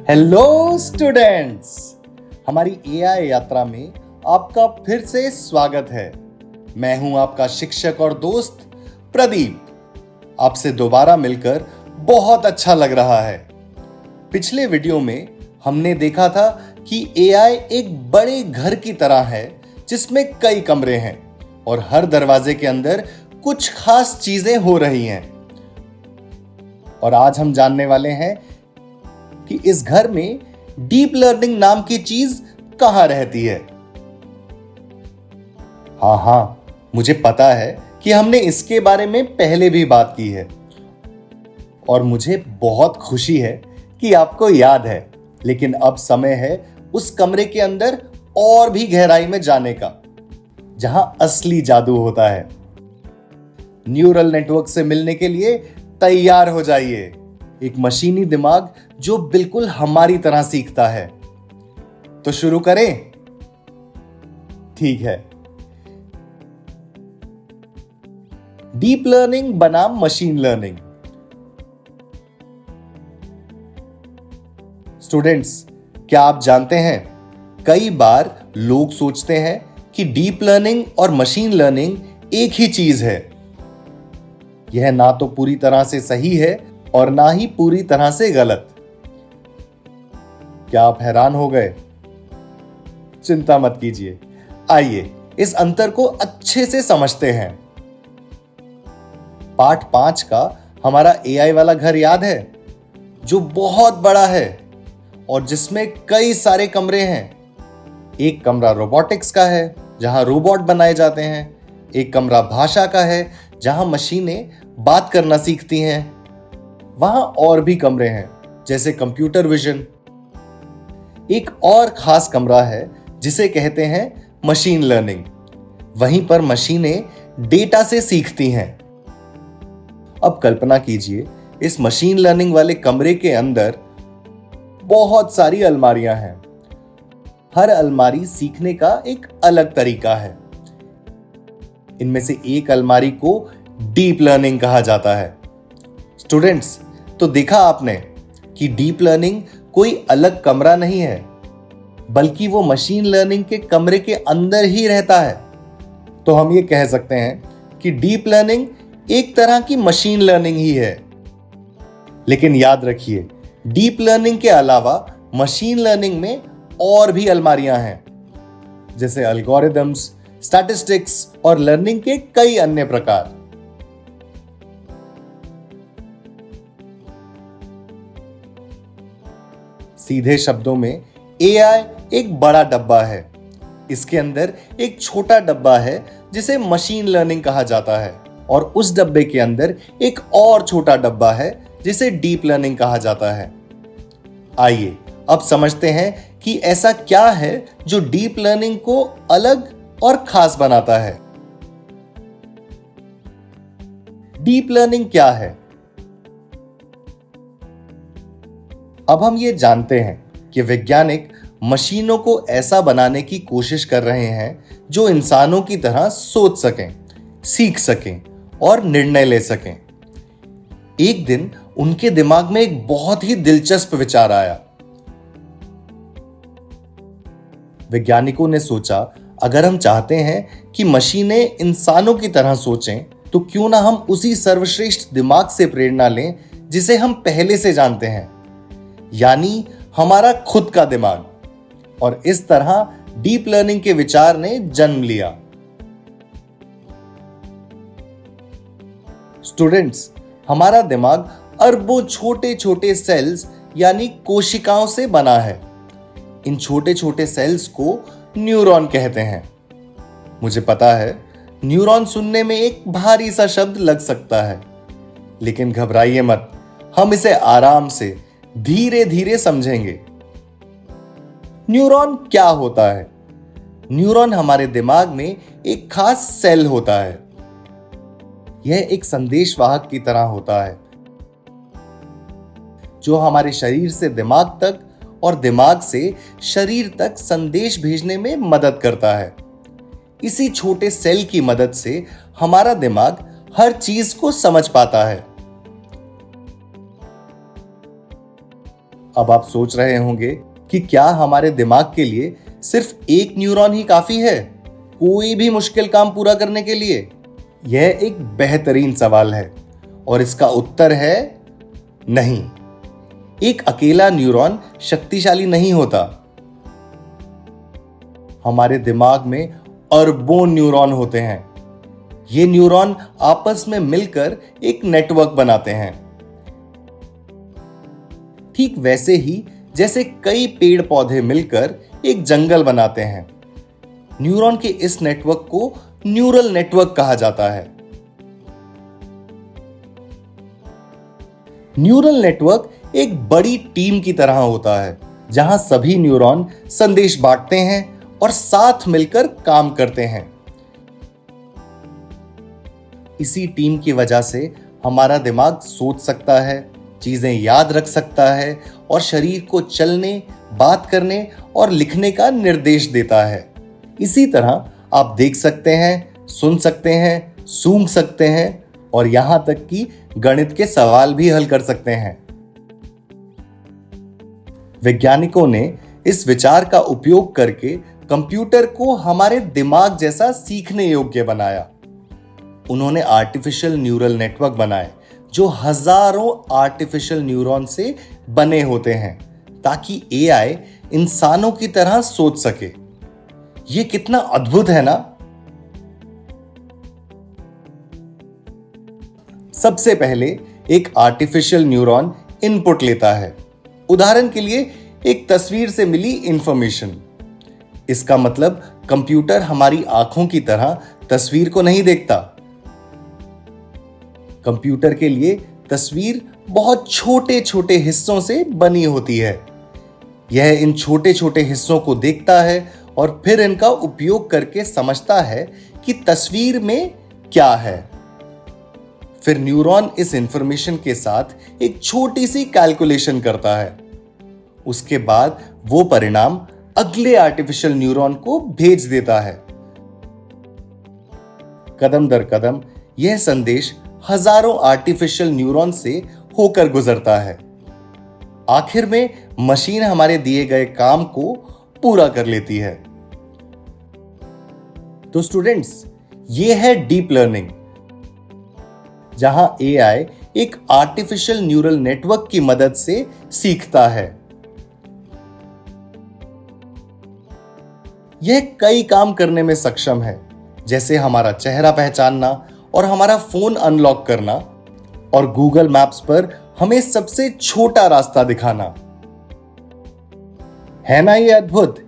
Hello students, हमारी AI यात्रा में आपका फिर से स्वागत है। मैं हूं आपका शिक्षक और दोस्त प्रदीप। आपसे दोबारा मिलकर बहुत अच्छा लग रहा है। पिछले वीडियो में हमने देखा था कि एआई एक बड़े घर की तरह है जिसमें कई कमरे हैं और हर दरवाजे के अंदर कुछ खास चीजें हो रही हैं। और आज हम जानने वाले हैं कि इस घर में डीप लर्निंग नाम की चीज कहां रहती है। हाँ, मुझे पता है कि हमने इसके बारे में पहले भी बात की है और मुझे बहुत खुशी है कि आपको याद है। लेकिन अब समय है उस कमरे के अंदर और भी गहराई में जाने का, जहां असली जादू होता है। न्यूरल नेटवर्क से मिलने के लिए तैयार हो जाइए। एक मशीनी दिमाग जो बिल्कुल हमारी तरह सीखता है। तो शुरू करें? ठीक है। डीप लर्निंग बनाम मशीन लर्निंग। स्टूडेंट्स, क्या आप जानते हैं, कई बार लोग सोचते हैं कि डीप लर्निंग और मशीन लर्निंग एक ही चीज है। यह ना तो पूरी तरह से सही है और ना ही पूरी तरह से गलत। क्या आप हैरान हो गए? चिंता मत कीजिए, आइए इस अंतर को अच्छे से समझते हैं। पार्ट 5 का हमारा एआई वाला घर याद है, जो बहुत बड़ा है और जिसमें कई सारे कमरे हैं। एक कमरा रोबोटिक्स का है, जहां रोबोट बनाए जाते हैं। एक कमरा भाषा का है, जहां मशीनें बात करना सीखती हैं। वहां और भी कमरे हैं, जैसे कंप्यूटर विजन। एक और खास कमरा है जिसे कहते हैं मशीन लर्निंग। वहीं पर मशीनें डेटा से सीखती हैं। अब कल्पना कीजिए, इस मशीन लर्निंग वाले कमरे के अंदर बहुत सारी अलमारियां हैं। हर अलमारी सीखने का एक अलग तरीका है। इनमें से एक अलमारी को डीप लर्निंग कहा जाता है। स्टूडेंट्स, तो देखा आपने कि डीप लर्निंग कोई अलग कमरा नहीं है, बल्कि वो मशीन लर्निंग के कमरे के अंदर ही रहता है। तो हम ये कह सकते हैं कि डीप लर्निंग एक तरह की मशीन लर्निंग ही है। लेकिन याद रखिए, डीप लर्निंग के अलावा मशीन लर्निंग में और भी अलमारियां हैं, जैसे एल्गोरिदम्स, स्टैटिस्टिक्स और लर्निंग के कई अन्य प्रकार। सीधे शब्दों में एआई एक बड़ा डब्बा है। इसके अंदर एक छोटा डब्बा है जिसे मशीन लर्निंग कहा जाता है, और उस डब्बे के अंदर एक और छोटा डब्बा है जिसे डीप लर्निंग कहा जाता है। आइए अब समझते हैं कि ऐसा क्या है जो डीप लर्निंग को अलग और खास बनाता है। डीप लर्निंग क्या है? अब हम ये जानते हैं कि वैज्ञानिक मशीनों को ऐसा बनाने की कोशिश कर रहे हैं जो इंसानों की तरह सोच सकें, सीख सकें और निर्णय ले सकें। एक दिन उनके दिमाग में एक बहुत ही दिलचस्प विचार आया। वैज्ञानिकों ने सोचा, अगर हम चाहते हैं कि मशीनें इंसानों की तरह सोचें, तो क्यों ना हम उसी सर्वश्रेष्ठ दिमाग से प्रेरणा लें जिसे हम पहले से जानते हैं, यानी हमारा खुद का दिमाग। और इस तरह डीप लर्निंग के विचार ने जन्म लिया। स्टूडेंट्स, हमारा दिमाग अरबों छोटे छोटे सेल्स यानी कोशिकाओं से बना है। इन छोटे छोटे सेल्स को न्यूरॉन कहते हैं। मुझे पता है, न्यूरॉन सुनने में एक भारी सा शब्द लग सकता है, लेकिन घबराइए मत, हम इसे आराम से धीरे धीरे समझेंगे। न्यूरॉन क्या होता है? न्यूरॉन हमारे दिमाग में एक खास सेल होता है। यह एक संदेशवाहक की तरह होता है, जो हमारे शरीर से दिमाग तक और दिमाग से शरीर तक संदेश भेजने में मदद करता है। इसी छोटे सेल की मदद से हमारा दिमाग हर चीज को समझ पाता है। अब आप सोच रहे होंगे कि क्या हमारे दिमाग के लिए सिर्फ एक न्यूरॉन ही काफी है कोई भी मुश्किल काम पूरा करने के लिए? यह एक बेहतरीन सवाल है और इसका उत्तर है नहीं। एक अकेला न्यूरॉन शक्तिशाली नहीं होता। हमारे दिमाग में अरबों न्यूरॉन होते हैं। ये न्यूरॉन आपस में मिलकर एक नेटवर्क बनाते हैं, ठीक वैसे ही जैसे कई पेड़ पौधे मिलकर एक जंगल बनाते हैं। न्यूरॉन के इस नेटवर्क को न्यूरल नेटवर्क कहा जाता है। न्यूरल नेटवर्क एक बड़ी टीम की तरह होता है, जहां सभी न्यूरॉन संदेश बांटते हैं और साथ मिलकर काम करते हैं। इसी टीम की वजह से हमारा दिमाग सोच सकता है, चीजें याद रख सकता है और शरीर को चलने, बात करने और लिखने का निर्देश देता है। इसी तरह आप देख सकते हैं, सुन सकते हैं, सूंघ सकते हैं और यहां तक कि गणित के सवाल भी हल कर सकते हैं। वैज्ञानिकों ने इस विचार का उपयोग करके कंप्यूटर को हमारे दिमाग जैसा सीखने योग्य बनाया। उन्होंने आर्टिफिशियल न्यूरल नेटवर्क बनाए जो हजारों आर्टिफिशियल न्यूरॉन से बने होते हैं, ताकि एआई इंसानों की तरह सोच सके। यह कितना अद्भुत है ना? सबसे पहले एक आर्टिफिशियल न्यूरॉन इनपुट लेता है। उदाहरण के लिए एक तस्वीर से मिली इंफॉर्मेशन। इसका मतलब कंप्यूटर हमारी आंखों की तरह तस्वीर को नहीं देखता। कंप्यूटर के लिए तस्वीर बहुत छोटे छोटे हिस्सों से बनी होती है। यह इन छोटे छोटे हिस्सों को देखता है और फिर इनका उपयोग करके समझता है कि तस्वीर में क्या है। फिर न्यूरॉन इस इंफॉर्मेशन के साथ एक छोटी सी कैलकुलेशन करता है। उसके बाद वो परिणाम अगले आर्टिफिशियल न्यूरॉन को भेज देता है। कदम दर कदम यह संदेश हजारों आर्टिफिशियल न्यूरॉन से होकर गुजरता है। आखिर में मशीन हमारे दिए गए काम को पूरा कर लेती है। तो स्टूडेंट्स, यह है डीप लर्निंग, जहां एआई एक आर्टिफिशियल न्यूरल नेटवर्क की मदद से सीखता है। यह कई काम करने में सक्षम है, जैसे हमारा चेहरा पहचानना और हमारा फोन अनलॉक करना और गूगल मैप्स पर हमें सबसे छोटा रास्ता दिखाना। है ना ये अद्भुत?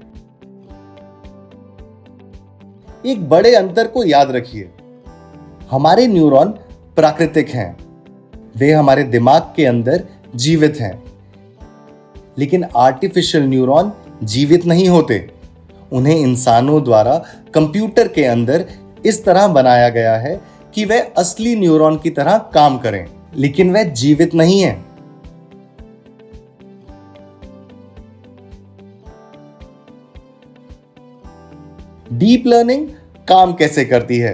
एक बड़े अंतर को याद रखिए। हमारे न्यूरॉन प्राकृतिक हैं, वे हमारे दिमाग के अंदर जीवित हैं। लेकिन आर्टिफिशियल न्यूरॉन जीवित नहीं होते। उन्हें इंसानों द्वारा कंप्यूटर के अंदर इस तरह बनाया गया है कि वे असली न्यूरॉन की तरह काम करें, लेकिन वे जीवित नहीं हैं। डीप लर्निंग काम कैसे करती है?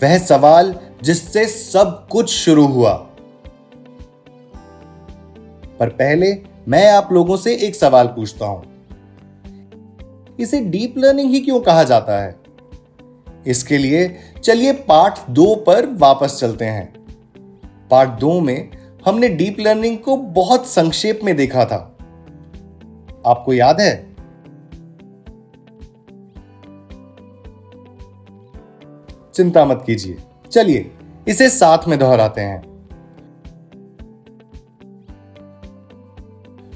वह सवाल जिससे सब कुछ शुरू हुआ। पर पहले मैं आप लोगों से एक सवाल पूछता हूं। इसे डीप लर्निंग ही क्यों कहा जाता है? इसके लिए चलिए पार्ट 2 पर वापस चलते हैं। पार्ट 2 में हमने डीप लर्निंग को बहुत संक्षेप में देखा था। आपको याद है? चिंता मत कीजिए, चलिए इसे साथ में दोहराते हैं।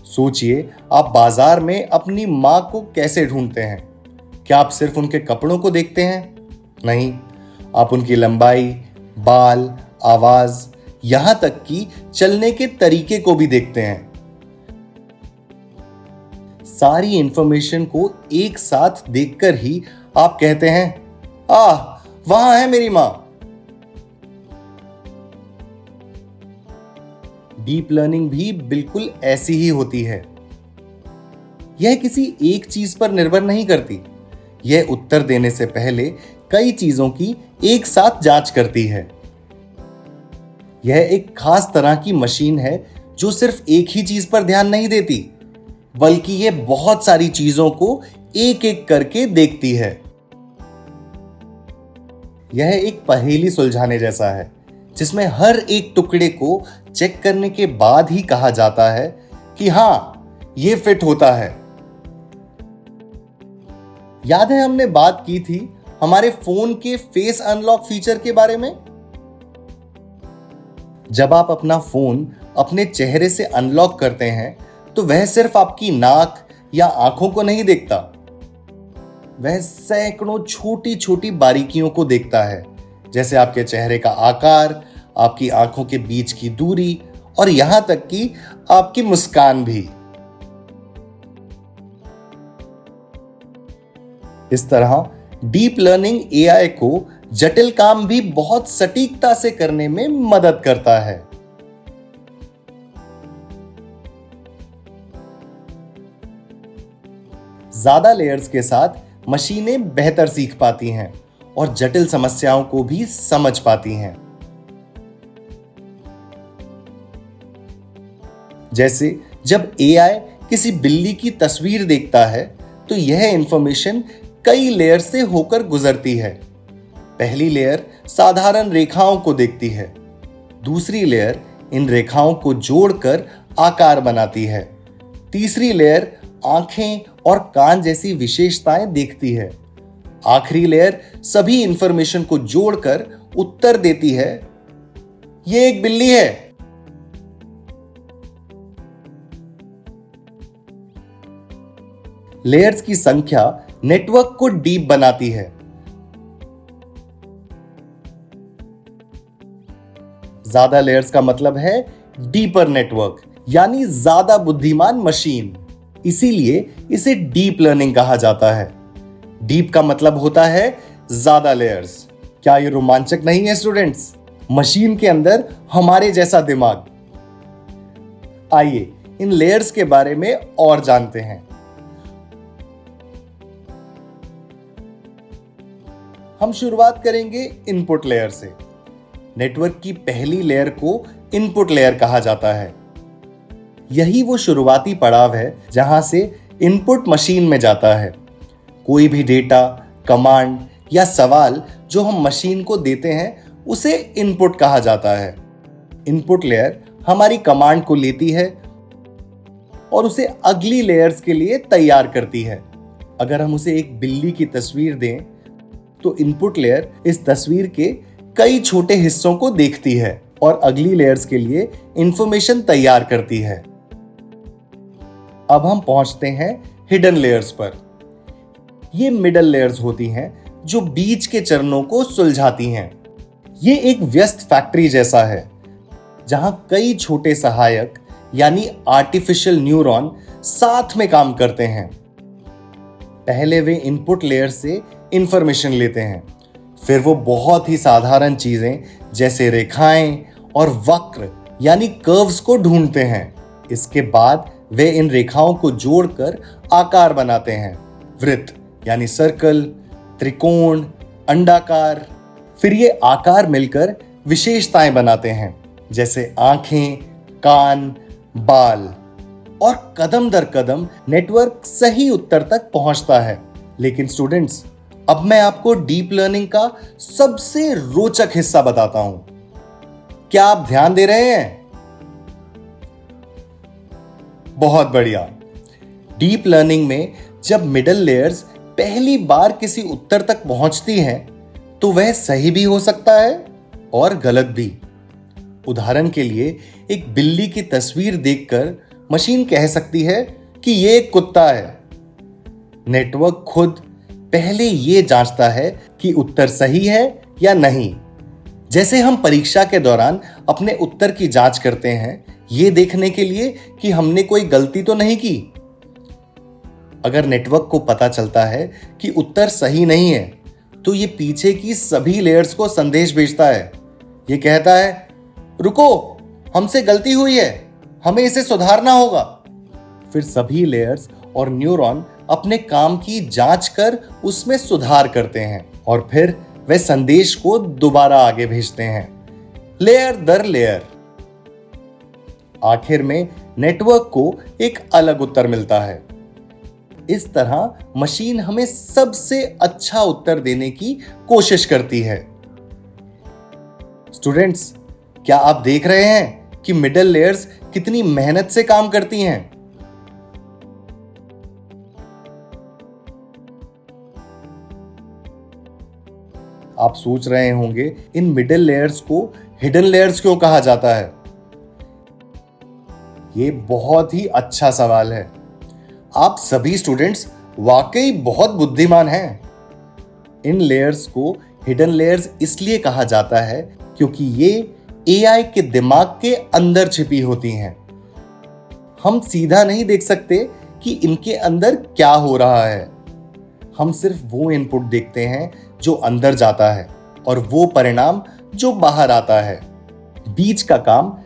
सोचिए, आप बाजार में अपनी मां को कैसे ढूंढते हैं? क्या आप सिर्फ उनके कपड़ों को देखते हैं? नहीं, आप उनकी लंबाई, बाल, आवाज, यहां तक कि चलने के तरीके को भी देखते हैं। सारी इंफॉर्मेशन को एक साथ देखकर ही आप कहते हैं, वहां है मेरी मां। डीप लर्निंग भी बिल्कुल ऐसी ही होती है। यह किसी एक चीज पर निर्भर नहीं करती। यह उत्तर देने से पहले कई चीजों की एक साथ जांच करती है। यह एक खास तरह की मशीन है जो सिर्फ एक ही चीज पर ध्यान नहीं देती, बल्कि ये बहुत सारी चीजों को एक एक करके देखती है। यह एक पहेली सुलझाने जैसा है, जिसमें हर एक टुकड़े को चेक करने के बाद ही कहा जाता है कि हां, ये फिट होता है। याद है हमने बात की थी हमारे फोन के फेस अनलॉक फीचर के बारे में? जब आप अपना फोन अपने चेहरे से अनलॉक करते हैं तो वह सिर्फ आपकी नाक या आंखों को नहीं देखता, वह सैकड़ों छोटी छोटी बारीकियों को देखता है, जैसे आपके चेहरे का आकार, आपकी आंखों के बीच की दूरी और यहां तक कि आपकी मुस्कान भी। इस तरह डीप लर्निंग एआई को जटिल काम भी बहुत सटीकता से करने में मदद करता है। ज्यादा लेयर्स के साथ मशीनें बेहतर सीख पाती हैं और जटिल समस्याओं को भी समझ पाती हैं। जैसे जब एआई किसी बिल्ली की तस्वीर देखता है तो यह इंफॉर्मेशन कई लेयर से होकर गुजरती है। पहली लेयर साधारण रेखाओं को देखती है, दूसरी लेयर इन रेखाओं को जोड़कर आकार बनाती है, तीसरी लेयर आंखें और कान जैसी विशेषताएं देखती है, आखिरी लेयर सभी इंफॉर्मेशन को जोड़कर उत्तर देती है, ये एक बिल्ली है। लेयर्स की संख्या नेटवर्क को डीप बनाती है। ज्यादा लेयर्स का मतलब है डीपर नेटवर्क, यानी ज्यादा बुद्धिमान मशीन। इसीलिए इसे डीप लर्निंग कहा जाता है। डीप का मतलब होता है ज्यादा लेयर्स। क्या ये रोमांचक नहीं है स्टूडेंट्स? मशीन के अंदर हमारे जैसा दिमाग। आइए इन लेयर्स के बारे में और जानते हैं। हम शुरुआत करेंगे इनपुट लेयर से। नेटवर्क की पहली लेयर को इनपुट लेयर कहा जाता है। यही वो शुरुआती पड़ाव है जहां से इनपुट मशीन में जाता है। कोई भी डेटा, कमांड या सवाल जो हम मशीन को देते हैं उसे इनपुट कहा जाता है। इनपुट लेयर हमारी कमांड को लेती है और उसे अगली लेयर्स के लिए तैयार करती है। अगर हम उसे एक बिल्ली की तस्वीर दें तो इनपुट लेयर इस तस्वीर के कई छोटे हिस्सों को देखती है और अगली लेयर्स के लिए इंफॉर्मेशन तैयार करती है। अब हम पहुंचते हैं हिडन लेयर्स पर। ये मिडल लेयर्स होती हैं जो बीच के चरणों को सुलझाती हैं। ये एक व्यस्त फैक्ट्री जैसा है जहां कई छोटे सहायक यानी आर्टिफिशियल न्यूरॉन साथ में काम करते हैं। पहले वे इनपुट लेयर से इंफॉर्मेशन लेते हैं, फिर वो बहुत ही साधारण चीजें जैसे रेखाएं और वक्र यानी कर्व्स को ढूंढते हैं। इसके बाद वे इन रेखाओं को जोड़कर आकार बनाते हैं, वृत्त यानी सर्कल, त्रिकोण, अंडाकार। फिर ये आकार मिलकर विशेषताएं बनाते हैं जैसे आंखें, कान, बाल। और कदम दर कदम नेटवर्क सही उत्तर तक पहुंचता है। लेकिन स्टूडेंट्स, अब मैं आपको डीप लर्निंग का सबसे रोचक हिस्सा बताता हूं। क्या आप ध्यान दे रहे हैं? बहुत बढ़िया। डीप लर्निंग में जब मिडल लेयर्स पहली बार किसी उत्तर तक पहुंचती हैं तो वह सही भी हो सकता है और गलत भी। उदाहरण के लिए एक बिल्ली की तस्वीर देखकर मशीन कह सकती है कि यह एक कुत्ता है। नेटवर्क खुद पहले यह जांचता है कि उत्तर सही है या नहीं। जैसे हम परीक्षा के दौरान अपने उत्तर की जांच करते हैं, यह देखने के लिए कि हमने कोई गलती तो नहीं की। अगर नेटवर्क को पता चलता है कि उत्तर सही नहीं है तो यह पीछे की सभी लेयर्स को संदेश भेजता है। यह कहता है, रुको, हमसे गलती हुई है, हमें इसे सुधारना होगा। फिर सभी लेयर्स और न्यूरॉन अपने काम की जांच कर उसमें सुधार करते हैं और फिर वे संदेश को दोबारा आगे भेजते हैं, लेयर दर लेयर। आखिर में नेटवर्क को एक अलग उत्तर मिलता है। इस तरह मशीन हमें सबसे अच्छा उत्तर देने की कोशिश करती है। स्टूडेंट्स, क्या आप देख रहे हैं कि मिडिल लेयर्स कितनी मेहनत से काम करती हैं? आप सोच रहे होंगे, इन मिडिल लेयर्स को हिडन लेयर्स क्यों कहा जाता है? ये बहुत ही अच्छा सवाल है। आप सभी स्टूडेंट्स वाकई बहुत बुद्धिमान हैं। इन लेयर्स को हिडन लेयर्स इसलिए कहा जाता है क्योंकि ये एआई के दिमाग के अंदर छिपी होती हैं। हम सीधा नहीं देख सकते कि इनके अंदर क्या हो रहा है। हम सिर्फ वो इनपुट देखते हैं जो अंदर जाता है और वो परिणाम जो बाहर आता है। बीच का काम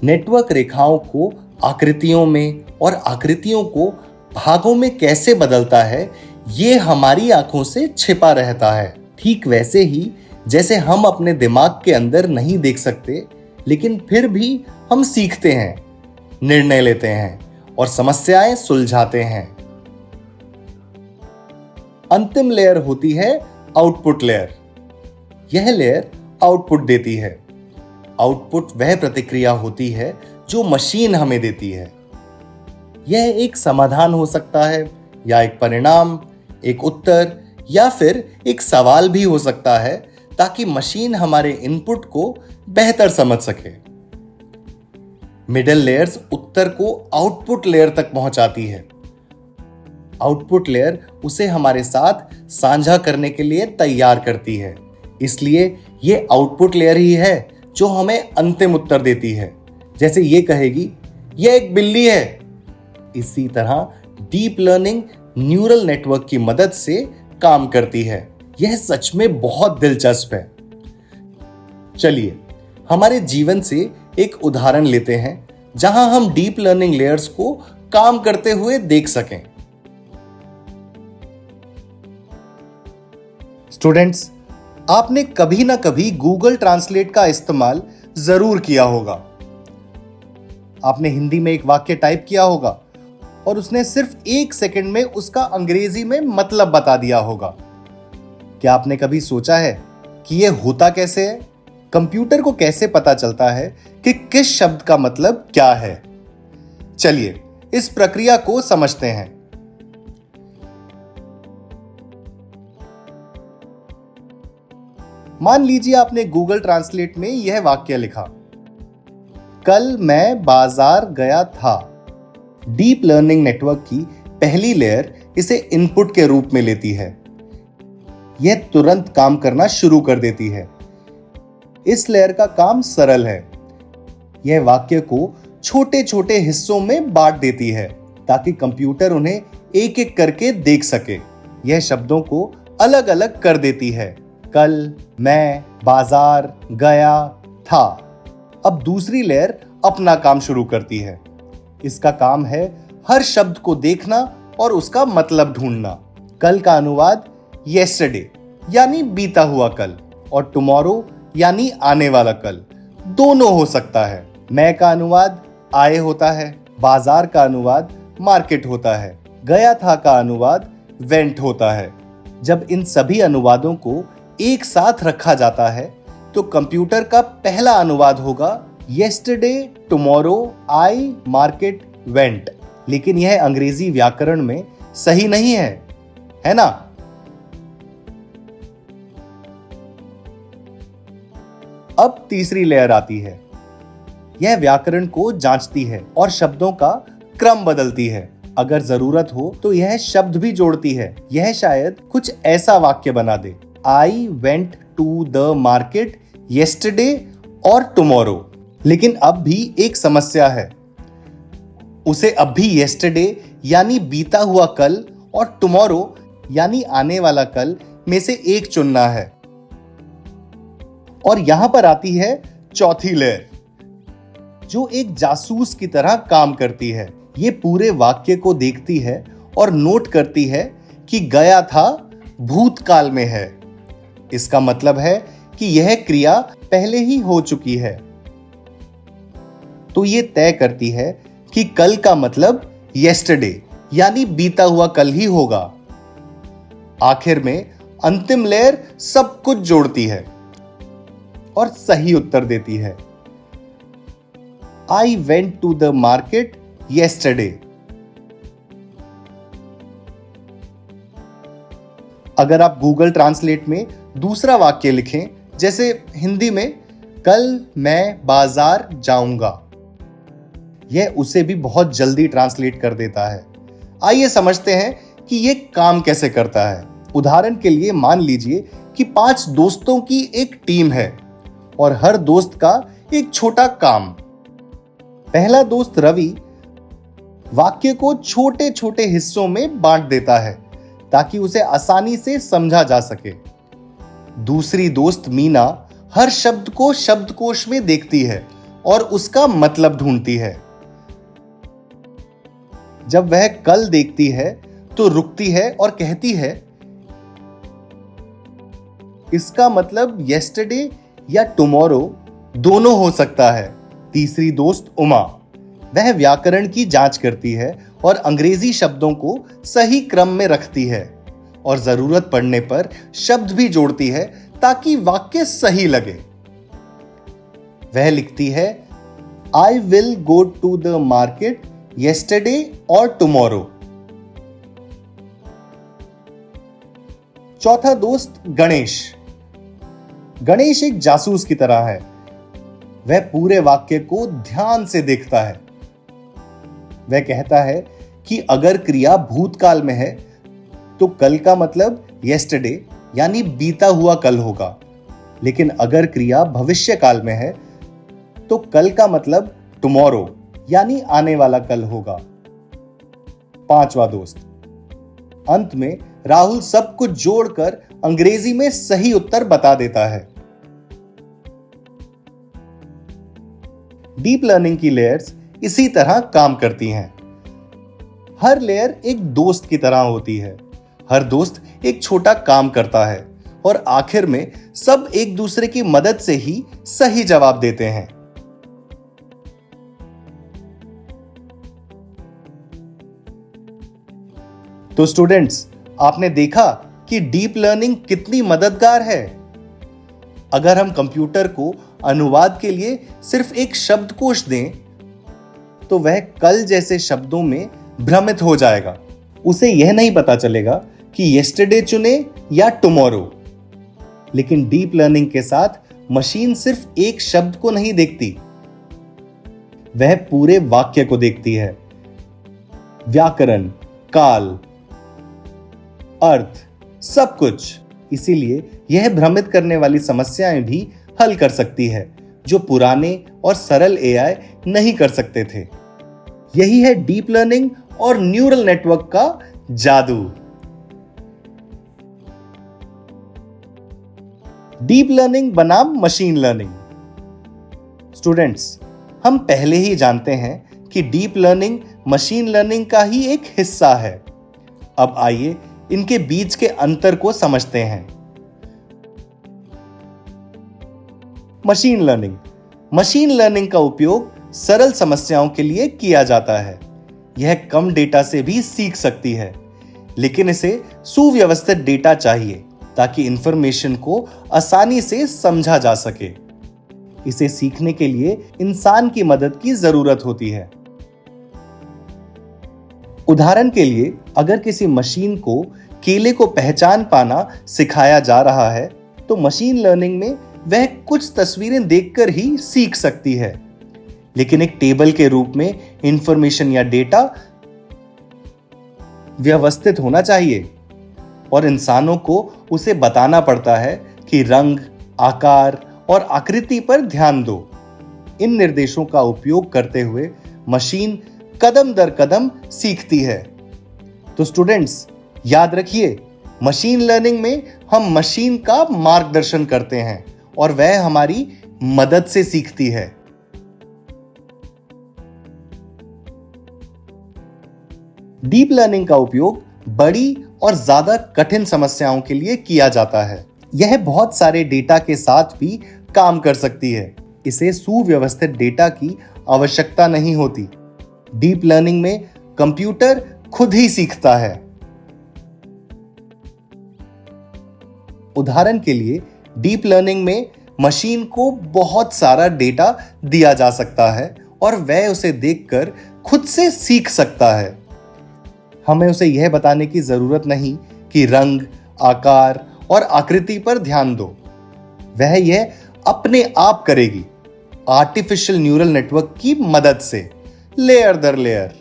नेटवर्क रेखाओं को आकृतियों में और आकृतियों को भागों में कैसे बदलता है, ये हमारी आंखों से छिपा रहता है। ठीक वैसे ही जैसे हम अपने दिमाग के अंदर नहीं देख सकते, लेकिन फिर भी हम सीखते हैं, निर्णय लेते हैं और समस्याएं सुलझाते हैं। अंतिम लेयर होती है आउटपुट लेयर। यह लेयर आउटपुट देती है। आउटपुट वह प्रतिक्रिया होती है जो मशीन हमें देती है। यह एक समाधान हो सकता है, या एक परिणाम, एक उत्तर, या फिर एक सवाल भी हो सकता है, ताकि मशीन हमारे इनपुट को बेहतर समझ सके। मिडिल लेयर्स उत्तर को आउटपुट लेयर तक पहुंचाती है। आउटपुट लेयर उसे हमारे साथ साझा करने के लिए तैयार करती है। इसलिए ये आउटपुट लेयर ही है जो हमें अंतिम उत्तर देती है। जैसे ये कहेगी, यह एक बिल्ली है। इसी तरह डीप लर्निंग न्यूरल नेटवर्क की मदद से काम करती है। यह सच में बहुत दिलचस्प है। चलिए हमारे जीवन से एक उदाहरण लेते हैं जहां हम डीप लर्निंग लेयर्स को काम करते हुए देख सकें। स्टूडेंट्स, आपने कभी ना कभी गूगल ट्रांसलेट का इस्तेमाल जरूर किया होगा। आपने हिंदी में एक वाक्य टाइप किया होगा और उसने सिर्फ 1 सेकंड में उसका अंग्रेजी में मतलब बता दिया होगा। क्या आपने कभी सोचा है कि यह होता कैसे है? कंप्यूटर को कैसे पता चलता है कि किस शब्द का मतलब क्या है? चलिए इस प्रक्रिया को समझते हैं। मान लीजिए आपने गूगल ट्रांसलेट में यह वाक्य लिखा, कल मैं बाजार गया था। डीप लर्निंग नेटवर्क की पहली लेयर इसे इनपुट के रूप में लेती है। यह तुरंत काम करना शुरू कर देती है। इस लेयर का काम सरल है। यह वाक्य को छोटे छोटे हिस्सों में बांट देती है ताकि कंप्यूटर उन्हें एक एक करके देख सके। यह शब्दों को अलग अलग कर देती है। कल मैं बाजार गया था। अब दूसरी लेयर अपना काम शुरू करती है। इसका काम है हर शब्द को देखना और उसका मतलब ढूंढना। कल का अनुवाद येस्टरडे यानी बीता हुआ कल, और टुमारो यानी आने वाला कल, दोनों हो सकता है। मैं का अनुवाद आए होता है, बाजार का अनुवाद मार्केट होता है, गया था का अनुवाद वेंट होता है। जब इन सभी अनुवादों को एक साथ रखा जाता है तो कंप्यूटर का पहला अनुवाद होगा येस्टरडे, टुमारो, आई, मार्केट, वेंट। लेकिन यह अंग्रेजी व्याकरण में सही नहीं है ना? अब तीसरी लेयर आती है। यह व्याकरण को जांचती है और शब्दों का क्रम बदलती है। अगर जरूरत हो तो यह शब्द भी जोड़ती है। यह शायद कुछ ऐसा वाक्य बना दे, I went to the market yesterday और टुमारो। लेकिन अब भी एक समस्या है। उसे अब भी येस्टरडे यानी बीता हुआ कल और टुमारो यानी आने वाला कल में से एक चुनना है। और यहां पर आती है चौथी लेयर, जो एक जासूस की तरह काम करती है। ये पूरे वाक्य को देखती है और नोट करती है कि गया था भूतकाल में है। इसका मतलब है कि यह क्रिया पहले ही हो चुकी है। तो ये तय करती है कि कल का मतलब yesterday यानी बीता हुआ कल ही होगा। आखिर में अंतिम लेयर सब कुछ जोड़ती है और सही उत्तर देती है। I went to the market yesterday। अगर आप गूगल ट्रांसलेट में दूसरा वाक्य लिखें, जैसे हिंदी में कल मैं बाजार जाऊंगा, यह उसे भी बहुत जल्दी ट्रांसलेट कर देता है। आइए समझते हैं कि यह काम कैसे करता है। उदाहरण के लिए मान लीजिए कि 5 दोस्तों की एक टीम है और हर दोस्त का एक छोटा काम। पहला दोस्त रवि वाक्य को छोटे छोटे हिस्सों में बांट देता है ताकि उसे आसानी से समझा जा सके। दूसरी दोस्त मीना हर शब्द को शब्दकोश में देखती है और उसका मतलब ढूंढती है। जब वह कल देखती है तो रुकती है और कहती है, इसका मतलब yesterday या tomorrow दोनों हो सकता है। तीसरी दोस्त उमा, वह व्याकरण की जांच करती है और अंग्रेजी शब्दों को सही क्रम में रखती है और जरूरत पड़ने पर शब्द भी जोड़ती है ताकि वाक्य सही लगे। वह लिखती है, I will go to the market yesterday or tomorrow। चौथा दोस्त गणेश। गणेश एक जासूस की तरह है। वह पूरे वाक्य को ध्यान से देखता है। वह कहता है कि अगर क्रिया भूतकाल में है तो कल का मतलब yesterday यानी बीता हुआ कल होगा, लेकिन अगर क्रिया भविष्य काल में है तो कल का मतलब tomorrow यानी आने वाला कल होगा। पांचवा दोस्त। अंत में राहुल सब कुछ जोड़कर अंग्रेजी में सही उत्तर बता देता है। डीप लर्निंग की लेयर्स इसी तरह काम करती हैं। हर लेयर एक दोस्त की तरह होती है। हर दोस्त एक छोटा काम करता है और आखिर में सब एक दूसरे की मदद से ही सही जवाब देते हैं। तो स्टूडेंट्स, आपने देखा कि डीप लर्निंग कितनी मददगार है। अगर हम कंप्यूटर को अनुवाद के लिए सिर्फ एक शब्दकोश दें तो वह कल जैसे शब्दों में भ्रमित हो जाएगा। उसे यह नहीं पता चलेगा कि yesterday चुने या tomorrow। लेकिन डीप लर्निंग के साथ मशीन सिर्फ एक शब्द को नहीं देखती, वह पूरे वाक्य को देखती है। व्याकरण, काल, अर्थ, सब कुछ। इसीलिए यह भ्रमित करने वाली समस्याएं भी हल कर सकती है जो पुराने और सरल एआई नहीं कर सकते थे। यही है डीप लर्निंग और न्यूरल नेटवर्क का जादू। डीप लर्निंग बनाम मशीन लर्निंग। स्टूडेंट्स, हम पहले ही जानते हैं कि डीप लर्निंग मशीन लर्निंग का ही एक हिस्सा है। अब आइए इनके बीच के अंतर को समझते हैं। Machine learning. मशीन लर्निंग का उपयोग सरल समस्याओं के लिए किया जाता है। यह कम डेटा से भी सीख सकती है, लेकिन इसे सुव्यवस्थित डेटा चाहिए ताकि इंफॉर्मेशन को आसानी से समझा जा सके। इसे सीखने के लिए इंसान की मदद की जरूरत होती है। उदाहरण के लिए, अगर किसी मशीन को केले को पहचान पाना सिखाया जा रहा है तो मशीन लर्निंग में वह कुछ तस्वीरें देखकर ही सीख सकती है, लेकिन एक टेबल के रूप में इंफॉर्मेशन या डेटा व्यवस्थित होना चाहिए और इंसानों को उसे बताना पड़ता है कि रंग, आकार और आकृति पर ध्यान दो। इन निर्देशों का उपयोग करते हुए मशीन कदम दर कदम सीखती है। तो स्टूडेंट्स, याद रखिए, मशीन लर्निंग में हम मशीन का मार्गदर्शन करते हैं और वह हमारी मदद से सीखती है। डीप लर्निंग का उपयोग बड़ी और ज्यादा कठिन समस्याओं के लिए किया जाता है। यह बहुत सारे डेटा के साथ भी काम कर सकती है। इसे सुव्यवस्थित डेटा की आवश्यकता नहीं होती। डीप लर्निंग में कंप्यूटर खुद ही सीखता है। उदाहरण के लिए डीप लर्निंग में मशीन को बहुत सारा डेटा दिया जा सकता है और वह उसे देखकर खुद से सीख सकता है। हमें उसे यह बताने की जरूरत नहीं कि रंग, आकार और आकृति पर ध्यान दो। वह यह अपने आप करेगी, आर्टिफिशियल न्यूरल नेटवर्क की मदद से, लेयर दर लेयर।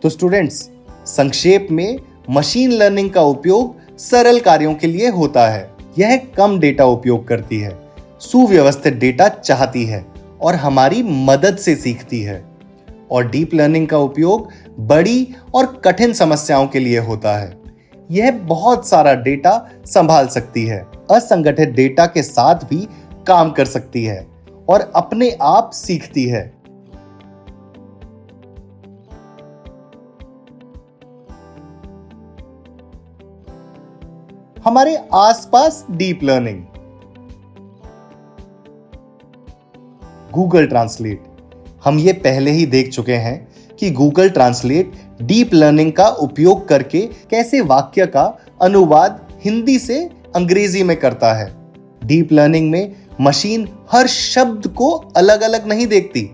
तो स्टूडेंट्स, संक्षेप में मशीन लर्निंग का उपयोग सरल कार्यों के लिए होता है। यह कम डेटा उपयोग करती है, सुव्यवस्थित डेटा चाहती है और हमारी मदद से सीखती है। और डीप लर्निंग का उपयोग बड़ी और कठिन समस्याओं के लिए होता है। यह बहुत सारा डेटा संभाल सकती है, असंगठित डेटा के साथ भी काम कर सकती है और अपने आप सीखती है। हमारे आसपास डीप लर्निंग। Google translate. हम ये पहले ही देख चुके हैं कि गूगल ट्रांसलेट डीप लर्निंग का उपयोग करके कैसे वाक्य का अनुवाद हिंदी से अंग्रेजी में करता है। डीप लर्निंग में मशीन हर शब्द को अलग अलग नहीं देखती,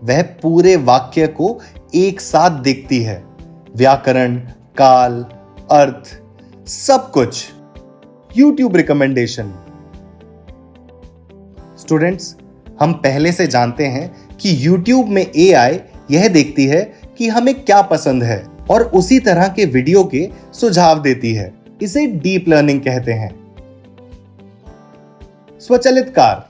वह पूरे वाक्य को एक साथ देखती है। व्याकरण, काल, अर्थ, सब कुछ। YouTube recommendation. स्टूडेंट्स, हम पहले से जानते हैं कि YouTube में AI यह देखती है कि हमें क्या पसंद है और उसी तरह के वीडियो के सुझाव देती है। इसे डीप लर्निंग कहते हैं। स्वचालित कार।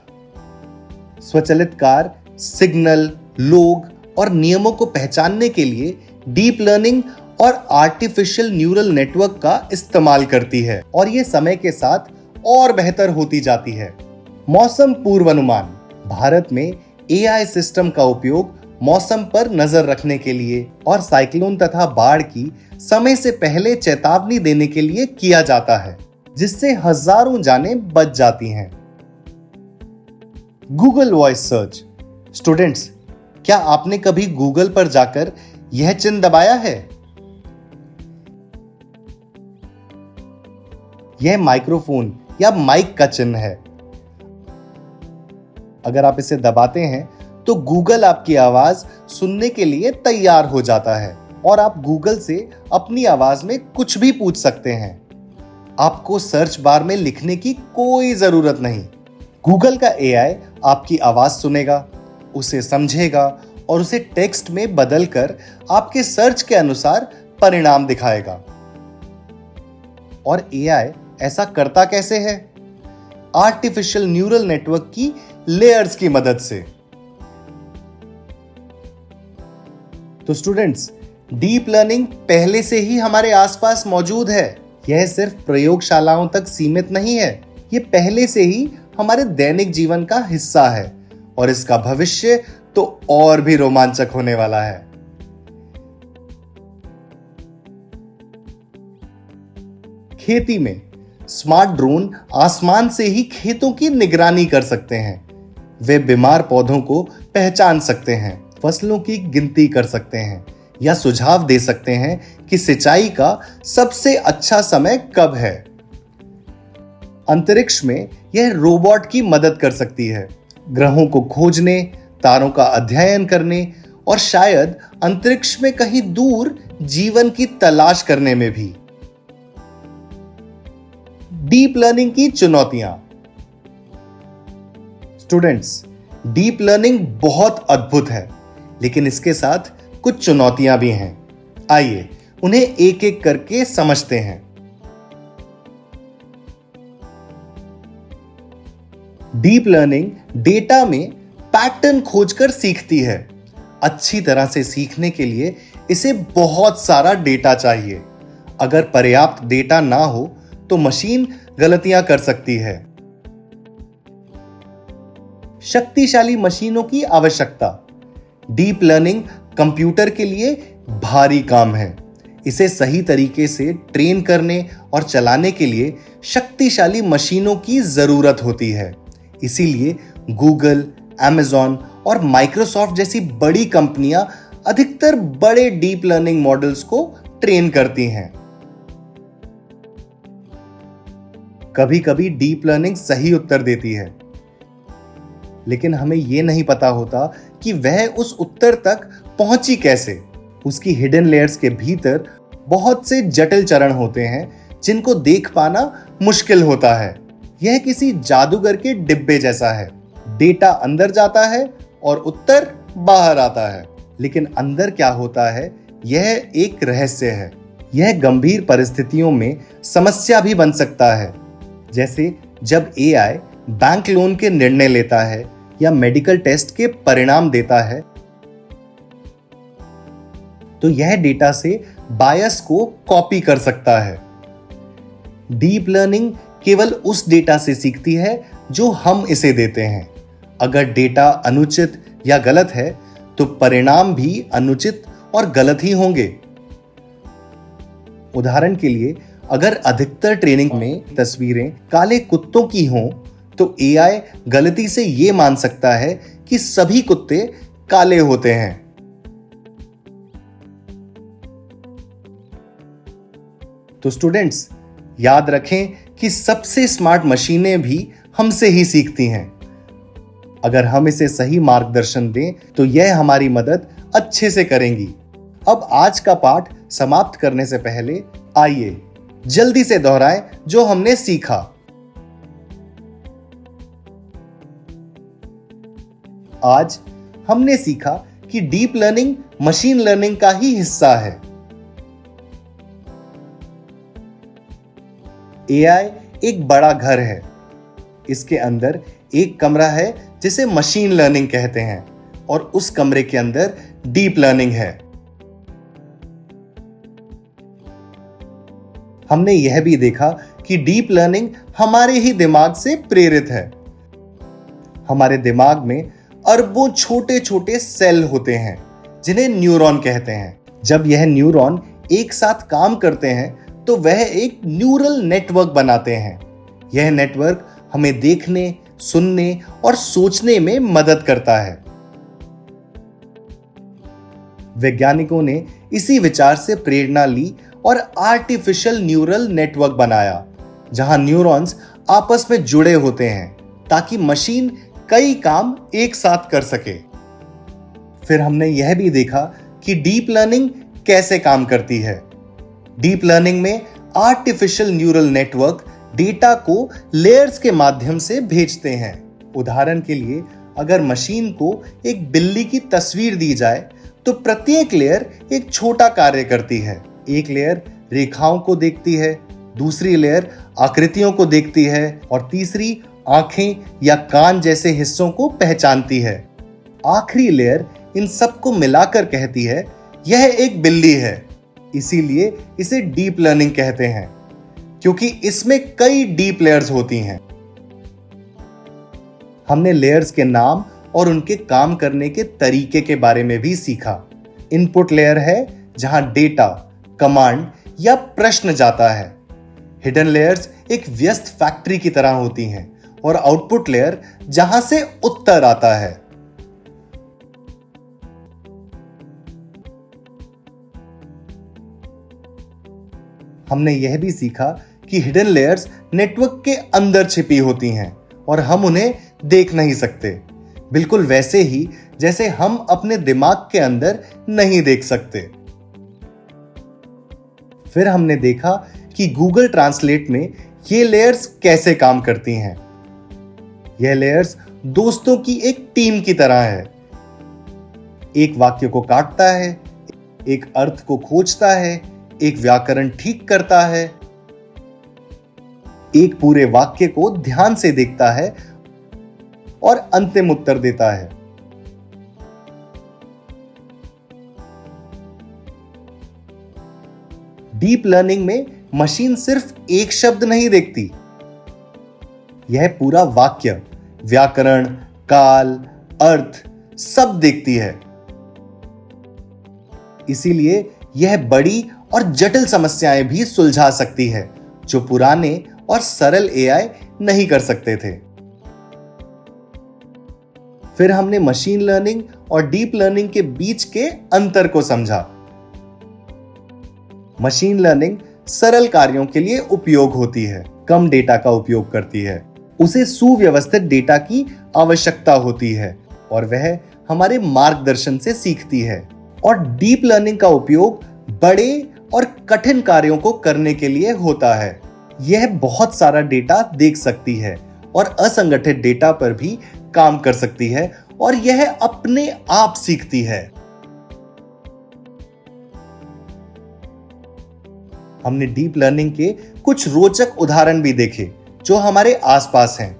स्वचालित कार सिग्नल, लोग और नियमों को पहचानने के लिए डीप लर्निंग और आर्टिफिशियल न्यूरल नेटवर्क का इस्तेमाल करती है और ये समय के साथ और बेहतर होती जाती है। मौसम पूर्वानुमान। भारत में AI सिस्टम का उपयोग मौसम पर नजर रखने के लिए और साइक्लोन तथा बाढ़ की समय से पहले चेतावनी देने के लिए किया जाता है, जिससे हजारों जानें बच जाती हैं। Google voice search. स्टूडेंट्स, क्या आपने कभी गूगल पर जाकर यह चिन्ह दबाया है? यह माइक्रोफोन या माइक का चिन्ह है। अगर आप इसे दबाते हैं तो गूगल आपकी आवाज सुनने के लिए तैयार हो जाता है और आप गूगल से अपनी आवाज में कुछ भी पूछ सकते हैं। आपको सर्च बार में लिखने की कोई जरूरत नहीं। गूगल का AI आपकी आवाज सुनेगा, उसे समझेगा और उसे टेक्स्ट में बदलकर आपके सर्च के अनुसार परिणाम दिखाएगा। और AI ऐसा करता कैसे है? आर्टिफिशियल न्यूरल नेटवर्क की लेयर्स की मदद से। तो स्टूडेंट्स, डीप लर्निंग पहले से ही हमारे आसपास मौजूद है। यह सिर्फ प्रयोगशालाओं तक सीमित नहीं है, यह पहले से ही हमारे दैनिक जीवन का हिस्सा है और इसका भविष्य तो और भी रोमांचक होने वाला है। खेती में स्मार्ट ड्रोन आसमान से ही खेतों की निगरानी कर सकते हैं। वे बीमार पौधों को पहचान सकते हैं, फसलों की गिनती कर सकते हैं या सुझाव दे सकते हैं कि सिंचाई का सबसे अच्छा समय कब है। अंतरिक्ष में यह रोबोट की मदद कर सकती है, ग्रहों को खोजने, तारों का अध्ययन करने और शायद अंतरिक्ष में कहीं दूर जीवन की तलाश करने में भी। डीप लर्निंग की चुनौतियां। स्टूडेंट्स, डीप लर्निंग बहुत अद्भुत है, लेकिन इसके साथ कुछ चुनौतियां भी हैं। आइए उन्हें एक एक करके समझते हैं। डीप लर्निंग डेटा में पैटर्न खोजकर सीखती है। अच्छी तरह से सीखने के लिए इसे बहुत सारा डेटा चाहिए। अगर पर्याप्त डेटा ना हो तो मशीन गलतियां कर सकती है। शक्तिशाली मशीनों की आवश्यकता। डीप लर्निंग कंप्यूटर के लिए भारी काम है। इसे सही तरीके से ट्रेन करने और चलाने के लिए शक्तिशाली मशीनों की जरूरत होती है। इसीलिए गूगल, Amazon और माइक्रोसॉफ्ट जैसी बड़ी कंपनियां अधिकतर बड़े डीप लर्निंग मॉडल्स को ट्रेन करती हैं। कभी कभी डीप लर्निंग सही उत्तर देती है, लेकिन हमें यह नहीं पता होता कि वह उस उत्तर तक पहुंची कैसे। उसकी हिडन लेयर्स के भीतर बहुत से जटिल चरण होते हैं जिनको देख पाना मुश्किल होता है। यह किसी जादूगर के डिब्बे जैसा है। डेटा अंदर जाता है और उत्तर बाहर आता है, लेकिन अंदर क्या होता है यह एक रहस्य है। यह गंभीर परिस्थितियों में समस्या भी बन सकता है, जैसे जब एआई बैंक लोन के निर्णय लेता है या मेडिकल टेस्ट के परिणाम देता है, तो यह डेटा से बायस को कॉपी कर सकता है। डीप लर्निंग केवल उस डेटा से सीखती है जो हम इसे देते हैं। अगर डेटा अनुचित या गलत है तो परिणाम भी अनुचित और गलत ही होंगे। उदाहरण के लिए, अगर अधिकतर ट्रेनिंग में तस्वीरें काले कुत्तों की हों तो एआई गलती से यह मान सकता है कि सभी कुत्ते काले होते हैं। तो स्टूडेंट्स, याद रखें कि सबसे स्मार्ट मशीनें भी हमसे ही सीखती हैं। अगर हम इसे सही मार्गदर्शन दें तो यह हमारी मदद अच्छे से करेंगी। अब आज का पाठ समाप्त करने से पहले आइए जल्दी से दोहराएं जो हमने सीखा। आज हमने सीखा कि डीप लर्निंग मशीन लर्निंग का ही हिस्सा है। एआई एक बड़ा घर है। इसके अंदर एक कमरा है जिसे मशीन लर्निंग कहते हैं और उस कमरे के अंदर डीप लर्निंग है। हमने यह भी देखा कि डीप लर्निंग हमारे ही दिमाग से प्रेरित है। हमारे दिमाग में अरबों छोटे छोटे सेल होते हैं जिन्हें न्यूरॉन कहते हैं। जब यह न्यूरॉन एक साथ काम करते हैं तो वह एक न्यूरल नेटवर्क बनाते हैं। यह नेटवर्क हमें देखने, सुनने और सोचने में मदद करता है। वैज्ञानिकों ने इसी विचार से प्रेरणा ली और आर्टिफिशियल न्यूरल नेटवर्क बनाया, जहां न्यूरॉन्स आपस में जुड़े होते हैं ताकि मशीन कई काम एक साथ कर सके। फिर हमने यह भी देखा कि डीप लर्निंग कैसे काम करती है। डीप लर्निंग में आर्टिफिशियल न्यूरल नेटवर्क डेटा को लेयर्स के माध्यम से भेजते हैं। उदाहरण के लिए, अगर मशीन को एक बिल्ली की तस्वीर दी जाए तो प्रत्येक लेयर एक छोटा कार्य करती है। एक लेयर रेखाओं को देखती है, दूसरी लेयर आकृतियों को देखती है और तीसरी आंखें या कान जैसे हिस्सों को पहचानती है। आखिरी लेयर इन सबको मिलाकर कहती है यह एक बिल्ली है। इसीलिए इसे डीप लर्निंग कहते हैं, क्योंकि इसमें कई डीप लेयर्स होती हैं। हमने लेयर्स के नाम और उनके काम करने के तरीके के बारे में भी सीखा। इनपुट लेयर है जहां डेटा, कमांड या प्रश्न जाता है। हिडन लेयर्स एक व्यस्त फैक्ट्री की तरह होती हैं और आउटपुट लेयर जहां से उत्तर आता है। हमने यह भी सीखा कि हिडन लेयर्स नेटवर्क के अंदर छिपी होती हैं और हम उन्हें देख नहीं सकते, बिल्कुल वैसे ही जैसे हम अपने दिमाग के अंदर नहीं देख सकते। फिर हमने देखा कि गूगल ट्रांसलेट में ये लेयर्स कैसे काम करती हैं। यह लेयर्स दोस्तों की एक टीम की तरह है। एक वाक्य को काटता है, एक अर्थ को खोजता है, एक व्याकरण ठीक करता है, एक पूरे वाक्य को ध्यान से देखता है और अंतिम उत्तर देता है। डीप लर्निंग में मशीन सिर्फ एक शब्द नहीं देखती, यह पूरा वाक्य, व्याकरण, काल, अर्थ सब देखती है। इसीलिए यह बड़ी और जटिल समस्याएं भी सुलझा सकती है जो पुराने और सरल एआई नहीं कर सकते थे। फिर हमने मशीन लर्निंग और डीप लर्निंग के बीच के अंतर को समझा। मशीन लर्निंग सरल कार्यों के लिए उपयोग होती है, कम डेटा का उपयोग करती है, उसे सुव्यवस्थित डेटा की आवश्यकता होती है और वह हमारे मार्गदर्शन से सीखती है। और डीप लर्निंग का उपयोग बड़े और कठिन कार्यों को करने के लिए होता है। यह बहुत सारा डेटा देख सकती है और असंगठित डेटा पर भी काम कर सकती है और यह अपने आप सीखती है। हमने डीप लर्निंग के कुछ रोचक उदाहरण भी देखे जो हमारे आसपास हैं,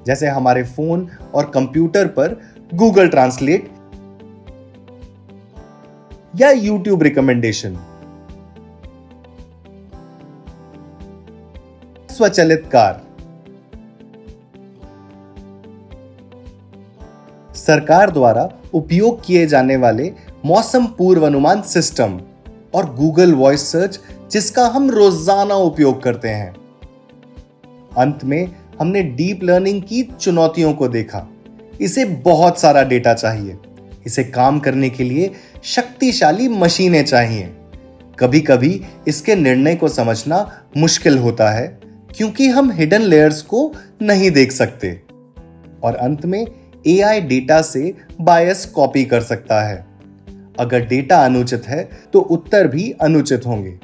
जैसे हमारे फोन और कंप्यूटर पर गूगल ट्रांसलेट या यूट्यूब रिकमेंडेशन। स्वचालित कार। सरकार द्वारा उपयोग किए जाने वाले मौसम पूर्वानुमान सिस्टम और गूगल वॉइस सर्च जिसका हम रोजाना उपयोग करते हैं। अंत में हमने डीप लर्निंग की चुनौतियों को देखा। इसे बहुत सारा डेटा चाहिए, इसे काम करने के लिए शक्तिशाली मशीनें चाहिए। कभी कभी इसके निर्णय को समझना मुश्किल होता है क्योंकि हम हिडन लेयर्स को नहीं देख सकते। और अंत में एआई डेटा से बायस कॉपी कर सकता है। अगर डेटा अनुचित है तो उत्तर भी अनुचित होंगे।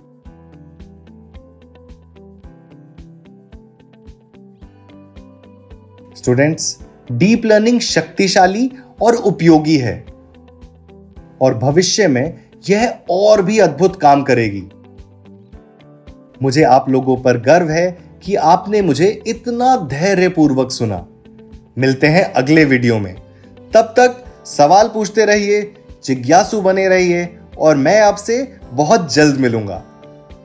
स्टूडेंट्स, डीप लर्निंग शक्तिशाली और उपयोगी है और भविष्य में यह और भी अद्भुत काम करेगी। मुझे आप लोगों पर गर्व है कि आपने मुझे इतना धैर्यपूर्वक सुना। मिलते हैं अगले वीडियो में। तब तक सवाल पूछते रहिए, जिज्ञासु बने रहिए और मैं आपसे बहुत जल्द मिलूंगा।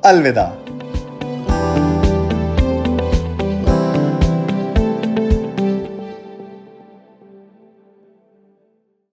अलविदा।